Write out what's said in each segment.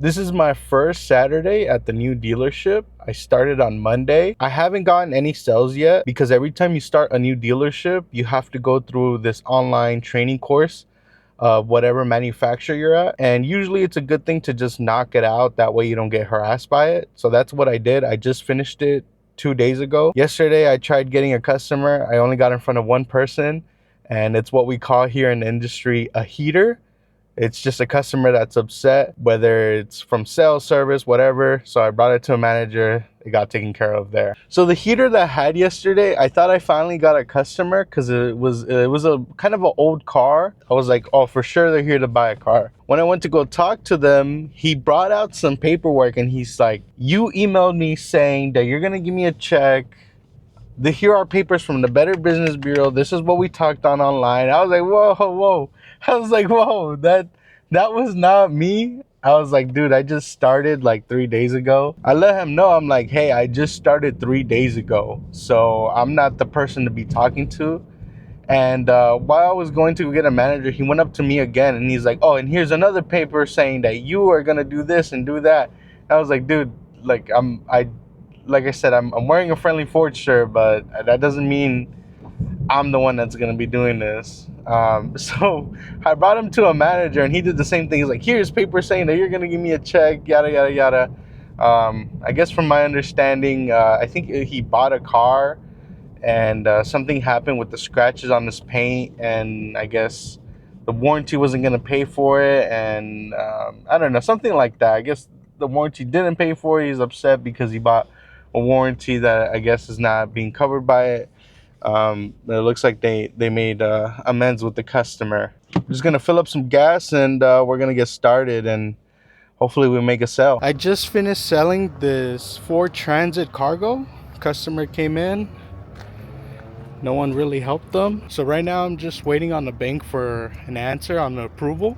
This is my first Saturday at the new dealership. I started on Monday. I haven't gotten any sales yet because every time you start a new dealership, you have to go through this online training course of whatever manufacturer you're at. And usually it's a good thing to just knock it out. That way you don't get harassed by it. So that's what I did. I just finished it 2 days ago. Yesterday, I tried getting a customer. I only got in front of one person, and it's what we call here in the industry a heater. It's just a customer that's upset, whether it's from sales, service, whatever. So I brought it to a manager. It got taken care of there. So the heater that I had yesterday, I thought I finally got a customer because it was a kind of an old car. I was like, oh, for sure they're here to buy a car. When I went to go talk to them, he brought out some paperwork and he's like, you emailed me saying that you're gonna give me a check. Here are papers from the Better Business Bureau. This is what we talked on online. I was like, whoa. I was like, whoa, that was not me. I was like, dude, I just started like 3 days ago. I let him know, I'm like, hey, I just started 3 days ago. So I'm not the person to be talking to. And while I was going to get a manager, he went up to me again and he's like, oh, and here's another paper saying that you are gonna do this and do that. I was like, dude, like like I said, I'm wearing a Friendly Ford shirt, but that doesn't mean I'm the one that's gonna be doing this. So I brought him to a manager and he did the same thing. He's like, here's paper saying that you're gonna give me a check, yada yada yada. I guess from my understanding, I think he bought a car and something happened with the scratches on his paint, and I guess the warranty wasn't gonna pay for it, and I don't know, something like that. I guess the warranty didn't pay for it. He's upset because he bought a warranty that I guess is not being covered by it. It looks like they made amends with the customer. I'm just gonna fill up some gas and we're gonna get started and hopefully we make a sale. I just finished selling this Ford Transit Cargo. Customer came in, no one really helped them, so right now I'm just waiting on the bank for an answer on the approval.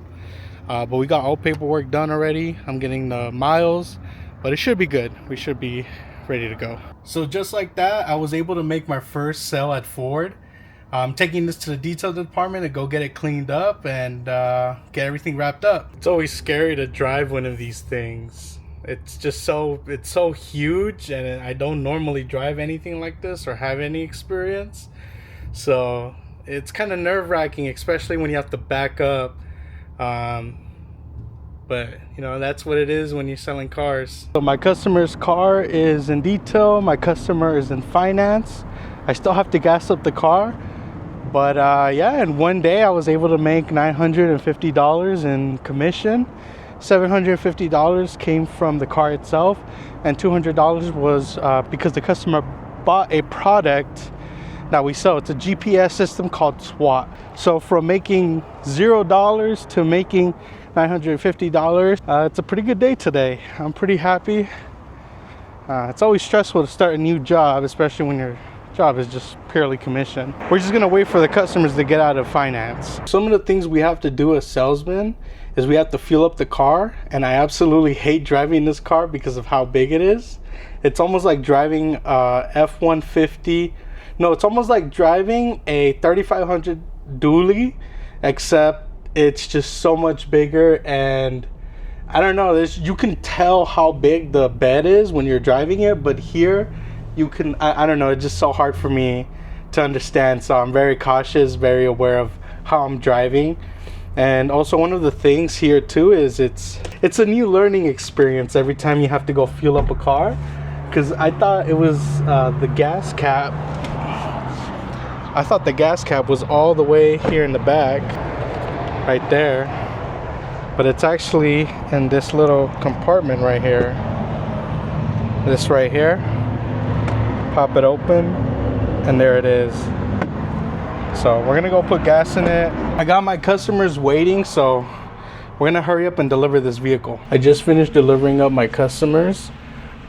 But we got all paperwork done already. I'm getting the miles, but it should be good. We should be ready to go. So just like that, I was able to make my first sale at Ford. I'm taking this to the detail department to go get it cleaned up and get everything wrapped up. It's always scary to drive one of these things. It's so huge, and I don't normally drive anything like this or have any experience. So it's kind of nerve-wracking, especially when you have to back up. But you know, that's what it is when you're selling cars. So my customer's car is in detail, my customer is in finance. I still have to gas up the car, but yeah, in one day I was able to make $950 in commission. $750 came from the car itself, and $200 was because the customer bought a product that we sell. It's a GPS system called SWAT. So from making $0 to making $950, it's a pretty good day today. I'm pretty happy. It's always stressful to start a new job, especially when your job is just purely commission. We're just gonna wait for the customers to get out of finance. Some of the things we have to do as salesmen is we have to fuel up the car, and I absolutely hate driving this car because of how big it is. It's almost like driving F-150. No, it's almost like driving a 3500 dually, except it's just so much bigger. And I don't know, you can tell how big the bed is when you're driving it, but here you can, I don't know, it's just so hard for me to understand. So I'm very cautious, very aware of how I'm driving. And also one of the things here too is it's a new learning experience every time you have to go fuel up a car, because I thought it was the gas cap. I thought the gas cap was all the way here in the back, right there, but it's actually in this little compartment right here. This right here. Pop it open, and there it is. So we're gonna go put gas in it. I got my customers waiting, so we're gonna hurry up and deliver this vehicle. I just finished delivering up my customers.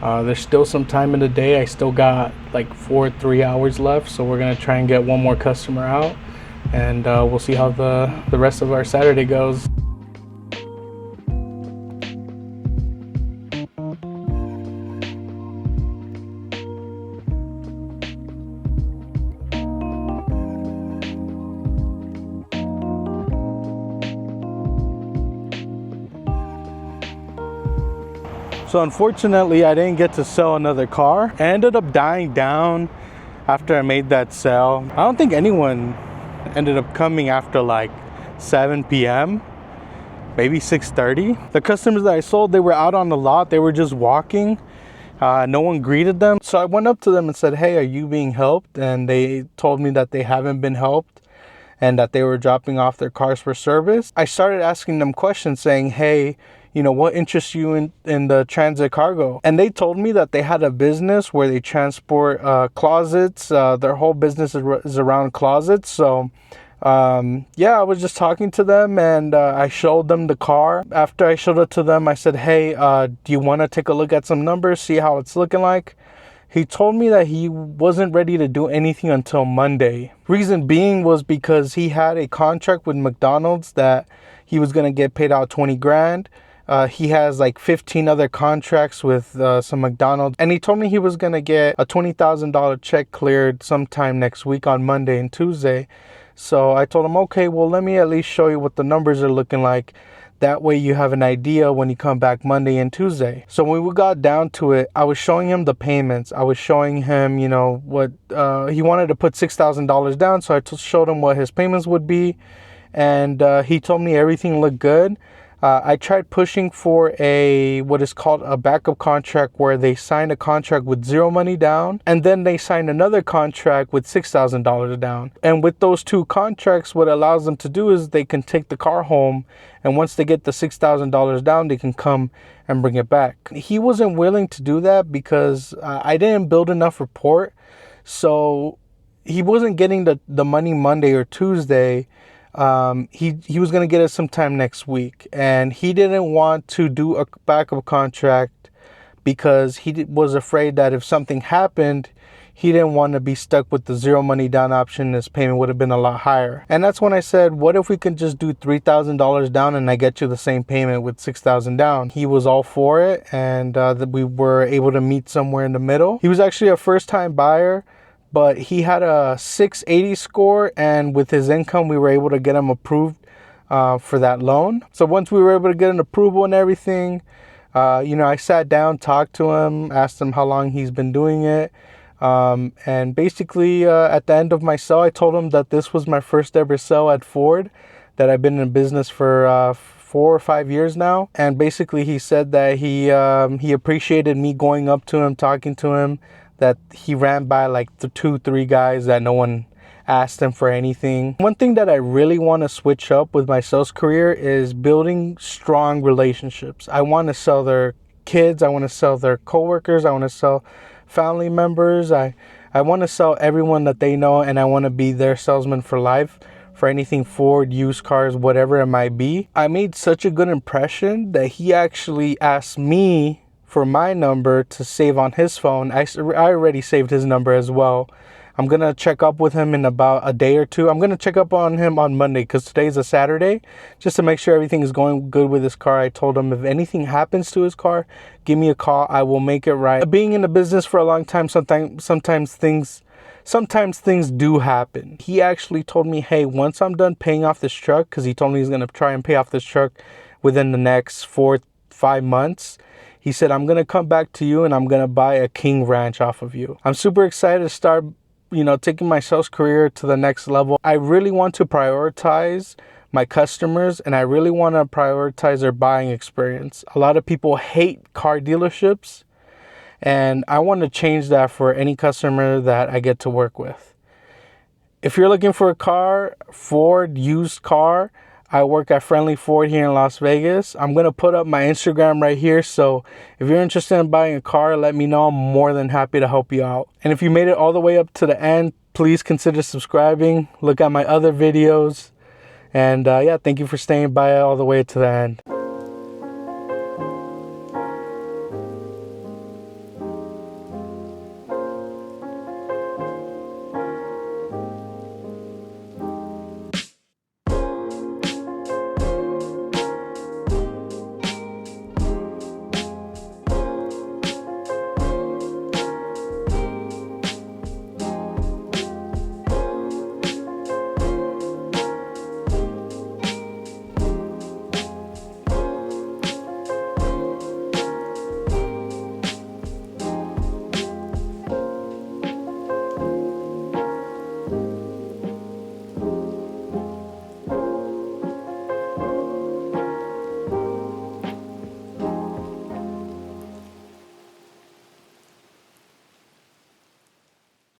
There's still some time in the day. I still got like 3 hours left, so we're gonna try and get one more customer out, and we'll see how the rest of our Saturday goes. So unfortunately, I didn't get to sell another car. I ended up dying down after I made that sale. I don't think anyone ended up coming after like 7 p.m. maybe 6:30. The customers that I sold, they were out on the lot. They were just walking. No one greeted them. So I went up to them and said, hey, are you being helped? And they told me that they haven't been helped and that they were dropping off their cars for service. I started asking them questions saying, hey, you know, what interests you in the transit cargo? And they told me that they had a business where they transport closets. Their whole business is around closets. So yeah, I was just talking to them and I showed them the car. After I showed it to them, I said, hey, do you want to take a look at some numbers, see how it's looking like? He told me that he wasn't ready to do anything until Monday. Reason being was because he had a contract with McDonald's that he was going to get paid out 20 grand. He has like 15 other contracts with some McDonald's. And he told me he was going to get a $20,000 check cleared sometime next week on Monday and Tuesday. So I told him, okay, well, let me at least show you what the numbers are looking like. That way you have an idea when you come back Monday and Tuesday. So when we got down to it, I was showing him the payments. I was showing him, you know, what he wanted to put $6,000 down. So I showed him what his payments would be. And he told me everything looked good. I tried pushing for what is called a backup contract, where they signed a contract with zero money down and then they signed another contract with $6,000 down. And with those two contracts, what allows them to do is they can take the car home, and once they get the $6,000 down, they can come and bring it back. He wasn't willing to do that because I didn't build enough rapport. So he wasn't getting the money Monday or Tuesday. He was going to get it sometime next week, and he didn't want to do a backup contract because he was afraid that if something happened, he didn't want to be stuck with the zero money down option. His payment would have been a lot higher. And that's when I said, what if we can just do $3,000 down and I get you the same payment with $6,000 down? He was all for it, and we were able to meet somewhere in the middle. He was actually a first-time buyer, but he had a 680 score, and with his income, we were able to get him approved for that loan. So once we were able to get an approval and everything, you know, I sat down, talked to him, asked him how long he's been doing it. And basically, at the end of my sale, I told him that this was my first ever sale at Ford, that I've been in business for 4 or 5 years now. And basically, he said that he appreciated me going up to him, talking to him, that he ran by like the 2-3 guys that no one asked him for anything. One thing that I really want to switch up with my sales career is building strong relationships. I want to sell their kids. I want to sell their coworkers. I want to sell family members. I want to sell everyone that they know, and I want to be their salesman for life for anything Ford, used cars, whatever it might be. I made such a good impression that he actually asked me for my number to save on his phone. I already saved his number as well. I'm going to check up with him in about a day or two. I'm going to check up on him on Monday because today's a Saturday, just to make sure everything is going good with his car. I told him if anything happens to his car, give me a call. I will make it right. Being in the business for a long time, sometimes things do happen. He actually told me, hey, once I'm done paying off this truck, because he told me he's going to try and pay off this truck within the next 4-5 months. He said, I'm going to come back to you and I'm going to buy a King Ranch off of you. I'm super excited to start, you know, taking my sales career to the next level. I really want to prioritize my customers, and I really want to prioritize their buying experience. A lot of people hate car dealerships, and I want to change that for any customer that I get to work with. If you're looking for a car, Ford used car, I work at Friendly Ford here in Las Vegas. I'm going to put up my Instagram right here. So if you're interested in buying a car, let me know. I'm more than happy to help you out. And if you made it all the way up to the end, please consider subscribing. Look at my other videos. And yeah, thank you for staying by all the way to the end.